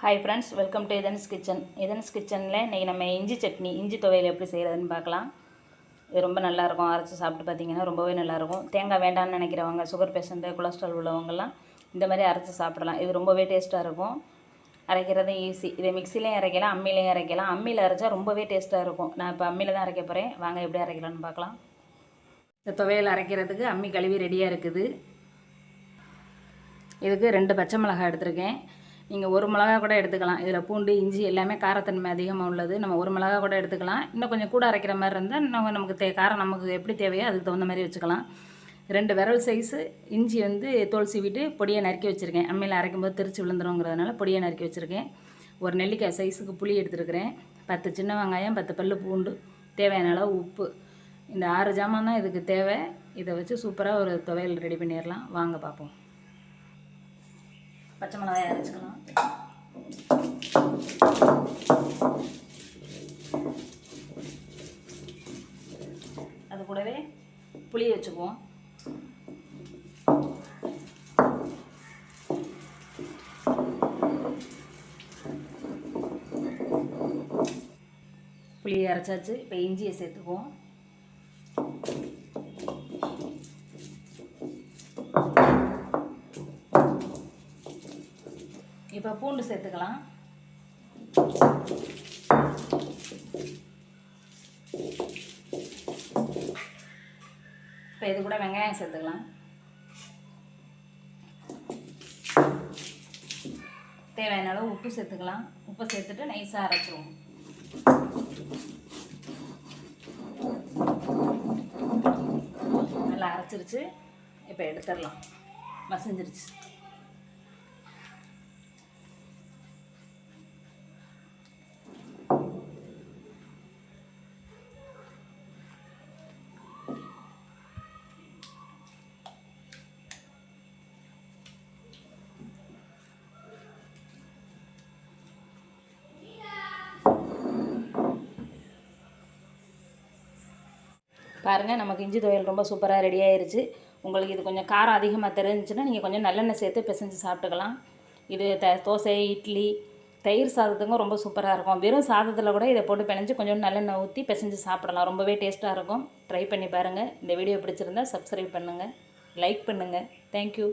Hi friends, welcome to இதன்ஸ் kitchen. இதன்ஸ் கிச்சனில் இன்றைக்கி நம்ம இஞ்சி சட்னி, இஞ்சி துவையல் எப்படி செய்கிறதுன்னு பார்க்கலாம். இது ரொம்ப நல்லாயிருக்கும். அரைச்சி சாப்பிட்டு பார்த்தீங்கன்னா ரொம்பவே நல்லாயிருக்கும். தேங்காய் வேண்டாம்னு நினைக்கிறவங்க, சுகர் பேஷண்ட்டு, கொலஸ்ட்ரால் உள்ளவங்கெல்லாம் இந்த மாதிரி அரைச்சி சாப்பிடலாம். இது ரொம்பவே டேஸ்ட்டாக இருக்கும். அரைக்கிறது ஈஸி. இதை மிக்சிலையும் அரைக்கலாம், அம்மிலையும் அரைக்கலாம். அம்மியில் அரைச்சா ரொம்பவே டேஸ்ட்டாக இருக்கும். நான் இப்போ அம்மியில் தான் அரைக்க போகிறேன். வாங்க எப்படி அரைக்கலான்னு பார்க்கலாம். இந்த துவையல் அரைக்கிறதுக்கு அம்மி கழுவி ரெடியாக இருக்குது. இதுக்கு 2 பச்சை மிளகாய் எடுத்திருக்கேன். நீங்கள் 1 மிளகா கூட எடுத்துக்கலாம். இதில் பூண்டு, இஞ்சி எல்லாமே காரத்தன்மை அதிகமாக உள்ளது. நம்ம 1 மிளகா கூட எடுத்துக்கலாம். இன்னும் கொஞ்சம் கூட அரைக்கிற மாதிரி இருந்தால் நமக்கு காரம் நமக்கு எப்படி தேவையோ அதுக்கு தகுந்த மாதிரி வச்சுக்கலாம். 2 விரல் சைஸு இஞ்சி தோல் சீவிட்டு பொடியை நறுக்கி வச்சுருக்கேன். அம்மியில் அரைக்கும்போது தெரிச்சு விழுந்துருங்கிறதுனால பொடியை நறுக்கி வச்சுருக்கேன். ஒரு நெல்லிக்காய் சைஸுக்கு புளி எடுத்துருக்கிறேன். 10 சின்ன வெங்காயம், 10 பல் பூண்டு, தேவையான அளவு உப்பு. இந்த 6 ஜாமான் தான் இதுக்கு தேவை. இதை வச்சு சூப்பராக ஒரு துவையல் ரெடி பண்ணிடலாம். வாங்க பார்ப்போம். பச்சை மிளகாய் அரைச்சிக்கலாம். அது கூடவே புளி வச்சுக்குவோம். புளியை அரைச்சாச்சு. இப்போ இஞ்சியை சேர்த்துக்குவோம். இப்போ பூண்டு சேர்த்துக்கலாம். இப்போ இது கூட வெங்காயம் சேர்த்துக்கலாம். தேவையான அளவு உப்பு சேர்த்துக்கலாம். உப்பு சேர்த்துட்டு நைஸாக அரைச்சிடுவோம். நல்லா அரைச்சிருச்சு. இப்போ எடுத்துடலாம். மசிஞ்சிருச்சு. பாருங்கள், நமக்கு இஞ்சி துவையல் ரொம்ப சூப்பராக ரெடி ஆயிடுச்சு. உங்களுக்கு இது கொஞ்சம் காரம் அதிகமாக தெரிஞ்சுன்னா நீங்கள் கொஞ்சம் நல்லெண்ணெய் சேர்த்து பிசைஞ்சு சாப்பிட்டுக்கலாம். இது தோசை, இட்லி, தயிர் சாதத்துக்கும் ரொம்ப சூப்பராக இருக்கும். வெறும் சாதத்தில் கூட இதை போட்டு பிணைஞ்சு கொஞ்சம் நல்லெண்ணெய் ஊற்றி பிசைஞ்சு சாப்பிடலாம். ரொம்பவே டேஸ்ட்டாக இருக்கும். ட்ரை பண்ணி பாருங்கள். இந்த வீடியோ பிடிச்சிருந்தா சப்ஸ்கிரைப் பண்ணுங்கள், லைக் பண்ணுங்கள். தேங்க்யூ.